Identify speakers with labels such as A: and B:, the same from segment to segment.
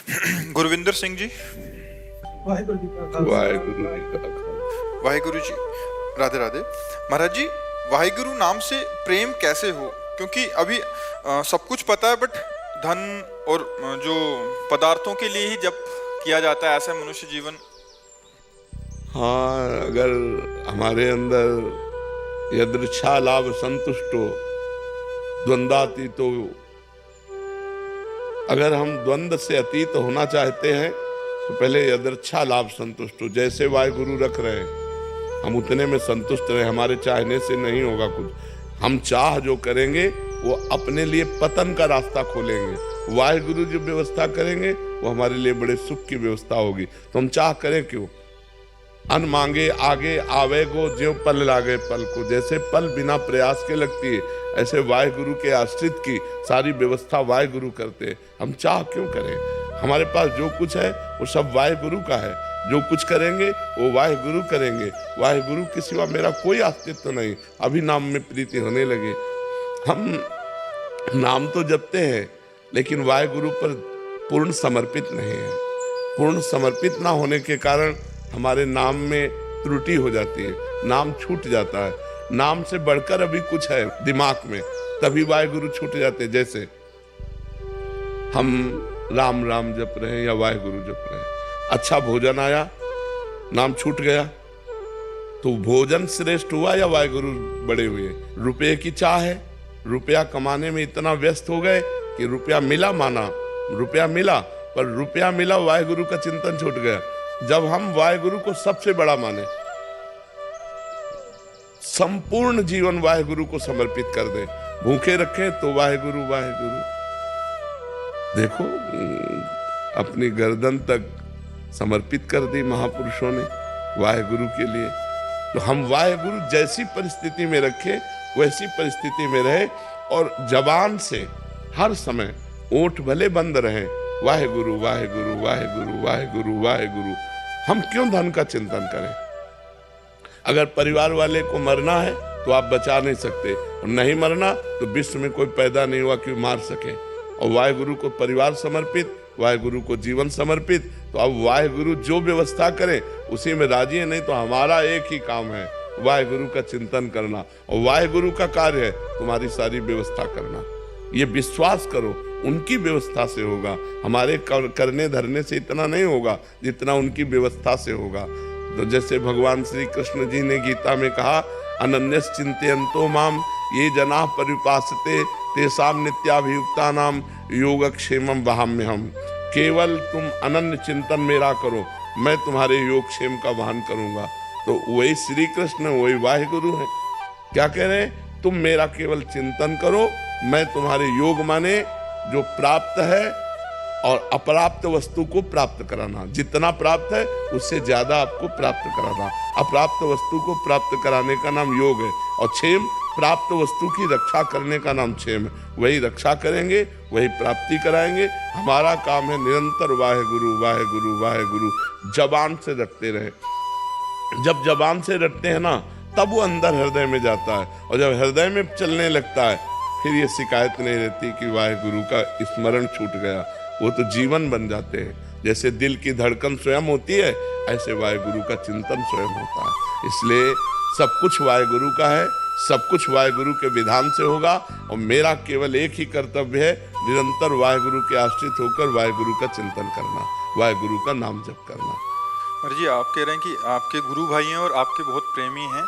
A: गुरविंदर सिंह जी।
B: वाहिगुरु जी का खालसा।
C: वाहेगुरु जी का खालसा।
A: वाहिगुरु जी। राधे राधे। महाराज जी, वाहिगुरु नाम से प्रेम कैसे हो? क्योंकि अभी सब कुछ पता है, बट धन और जो पदार्थों के लिए ही जप किया जाता है, ऐसा मनुष्य जीवन।
C: हाँ, अगर हमारे अंदर यदृच्छा लाभ संतुष्टो द्वंद्वातीतो, अगर हम द्वंद्व से अतीत होना चाहते हैं तो पहले यदृच्छा लाभ संतुष्ट हो। जैसे वाहिगुरु रख रहे हैं हम उतने में संतुष्ट रहे, हमारे चाहने से नहीं होगा कुछ। हम चाह जो करेंगे वो अपने लिए पतन का रास्ता खोलेंगे। वाहिगुरु जो व्यवस्था करेंगे वो हमारे लिए बड़े सुख की व्यवस्था होगी। तो हम चाह करें क्यों? अन मांगे आगे आवे गो, ज्यों पल लागे पल को। जैसे पल बिना प्रयास के लगती है, ऐसे वाहिगुरु के आश्रित की सारी व्यवस्था वाहिगुरु करते हैं। हम चाह क्यों करें? हमारे पास जो कुछ है वो सब वाहिगुरु का है। जो कुछ करेंगे वो वाहिगुरु करेंगे। वाहिगुरु के सिवा मेरा कोई अस्तित्व नहीं। अभी नाम में प्रीति होने लगे। हम नाम तो जपते हैं लेकिन वाहिगुरु पर पूर्ण समर्पित नहीं है। पूर्ण समर्पित ना होने के कारण हमारे नाम में त्रुटि हो जाती है, नाम छूट जाता है। नाम से बढ़कर अभी कुछ है दिमाग में, तभी वाहिगुरु छूट जाते हैं। जैसे हम राम राम जप रहे हैं या वाहिगुरु जप रहे हैं, अच्छा भोजन आया, नाम छूट गया, तो भोजन श्रेष्ठ हुआ या वाहिगुरु बड़े हुए? रुपये की चाह है, रुपया कमाने में इतना व्यस्त हो गए कि रुपया मिला, माना रुपया मिला, पर रुपया मिला, वाहिगुरु का चिंतन छूट गया। जब हम वाहिगुरु को सबसे बड़ा माने, संपूर्ण जीवन वाहिगुरु को समर्पित कर दें, भूखे रखें तो वाहिगुरु वाहिगुरु। देखो, अपनी गर्दन तक समर्पित कर दी महापुरुषों ने वाहिगुरु के लिए। तो हम वाहिगुरु जैसी परिस्थिति में रखें वैसी परिस्थिति में रहे, और जबान से हर समय ओठ भले बंद रहे, वाहिगुरु वाहिगुरु वाहिगुरु वाहिगुरु वाहिगुरु। हम क्यों धन का चिंतन करें? अगर परिवार वाले को मरना है तो आप बचा नहीं सकते, और नहीं मरना तो विश्व में कोई पैदा नहीं हुआ कि मार सके। और वाहिगुरु को परिवार समर्पित, वाहिगुरु को जीवन समर्पित, तो अब वाहिगुरु जो व्यवस्था करे उसी में राजी है। नहीं तो हमारा एक ही काम है, वाहिगुरु का चिंतन करना, और वाहिगुरु का कार्य है तुम्हारी सारी व्यवस्था करना। ये विश्वास करो, उनकी व्यवस्था से होगा। हमारे करने धरने से इतना नहीं होगा जितना उनकी व्यवस्था से होगा। तो जैसे भगवान श्री कृष्ण जी ने गीता में कहा, अनन्यस चिंतयन्तो माम ये जना परिपासते तेषां नित्याभियुक्तानां योगक्षेमं वहाम्यहम्। केवल तुम अनन्य चिंतन मेरा करो, मैं तुम्हारे योगक्षेम का वहन करूंगा। तो वही श्री कृष्ण, वही वाहिगुरु है। क्या कह रहे हैं? तुम मेरा केवल चिंतन करो, मैं तुम्हारे योग माने जो प्राप्त है और अप्राप्त वस्तु को प्राप्त कराना। जितना प्राप्त है उससे ज्यादा आपको प्राप्त कराना। अप्राप्त वस्तु को प्राप्त कराने का नाम योग है, और क्षेम प्राप्त वस्तु की रक्षा करने का नाम क्षेम है। वही रक्षा करेंगे, वही प्राप्ति कराएंगे। हमारा काम है निरंतर वाहिगुरु वाहिगुरु वाहिगुरु जबान से रखते रहे। जब जबान से रटते हैं ना, तब वो अंदर हृदय में जाता है, और जब हृदय में चलने लगता है फिर ये शिकायत नहीं रहती कि वाहिगुरु का स्मरण छूट गया। वो तो जीवन बन जाते हैं। जैसे दिल की धड़कन स्वयं होती है, ऐसे वाहिगुरु का चिंतन स्वयं होता है। इसलिए सब कुछ वाहिगुरु का है, सब कुछ वाहिगुरु के विधान से होगा, और मेरा केवल एक ही कर्तव्य है, निरंतर वाहिगुरु के आश्रित होकर वाहिगुरु का चिंतन करना, वाहिगुरु का नाम जप करना।
A: और जी, आप कह रहे हैं कि आपके गुरु भाई हैं और आपके बहुत प्रेमी हैं।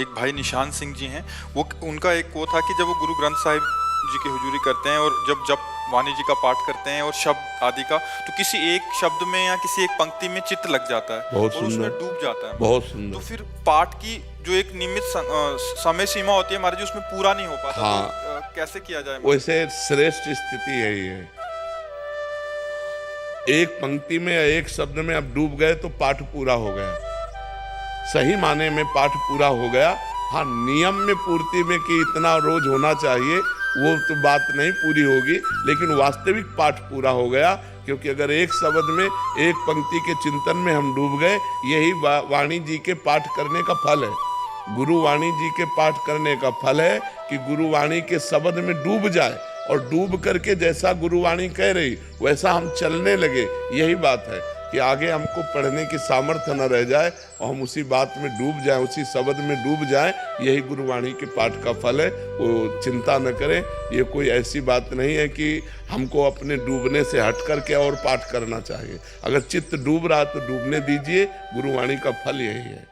A: एक भाई निशान सिंह जी हैं, वो उनका एक वो था कि जब वो गुरु ग्रंथ साहिब जी की हुजूरी करते हैं और जब जब वाणी जी का पाठ करते हैं और शब्द आदि का, तो किसी एक शब्द में या किसी एक पंक्ति में चित्त लग जाता है
C: बहुत
A: और उसमें
C: सुंदर,
A: डूब जाता है।
C: बहुत सुंदर।
A: तो फिर पाठ की जो एक नियमित समय सीमा होती है हमारे, जो उसमें पूरा नहीं हो पाता।
C: हाँ।
A: तो कैसे किया जाए?
C: वैसे श्रेष्ठ स्थिति यही है, एक पंक्ति में या एक शब्द में आप डूब गए तो पाठ पूरा हो गया, सही माने में पाठ पूरा हो गया। हाँ, नियम में पूर्ति में कि इतना रोज होना चाहिए वो तो बात नहीं पूरी होगी, लेकिन वास्तविक पाठ पूरा हो गया। क्योंकि अगर एक शब्द में एक पंक्ति के चिंतन में हम डूब गए, यही वाणी जी के पाठ करने का फल है। गुरु वाणी जी के पाठ करने का फल है कि गुरु वाणी के शब्द में डूब जाए और डूब करके जैसा गुरुवाणी कह रही वैसा हम चलने लगे। यही बात है कि आगे हमको पढ़ने की सामर्थ्य न रह जाए और हम उसी बात में डूब जाएं, उसी शब्द में डूब जाएं। यही गुरुवाणी के पाठ का फल है। वो चिंता न करें, ये कोई ऐसी बात नहीं है कि हमको अपने डूबने से हट करके और पाठ करना चाहिए। अगर चित्त डूब रहा तो डूबने दीजिए, गुरुवाणी का फल यही है।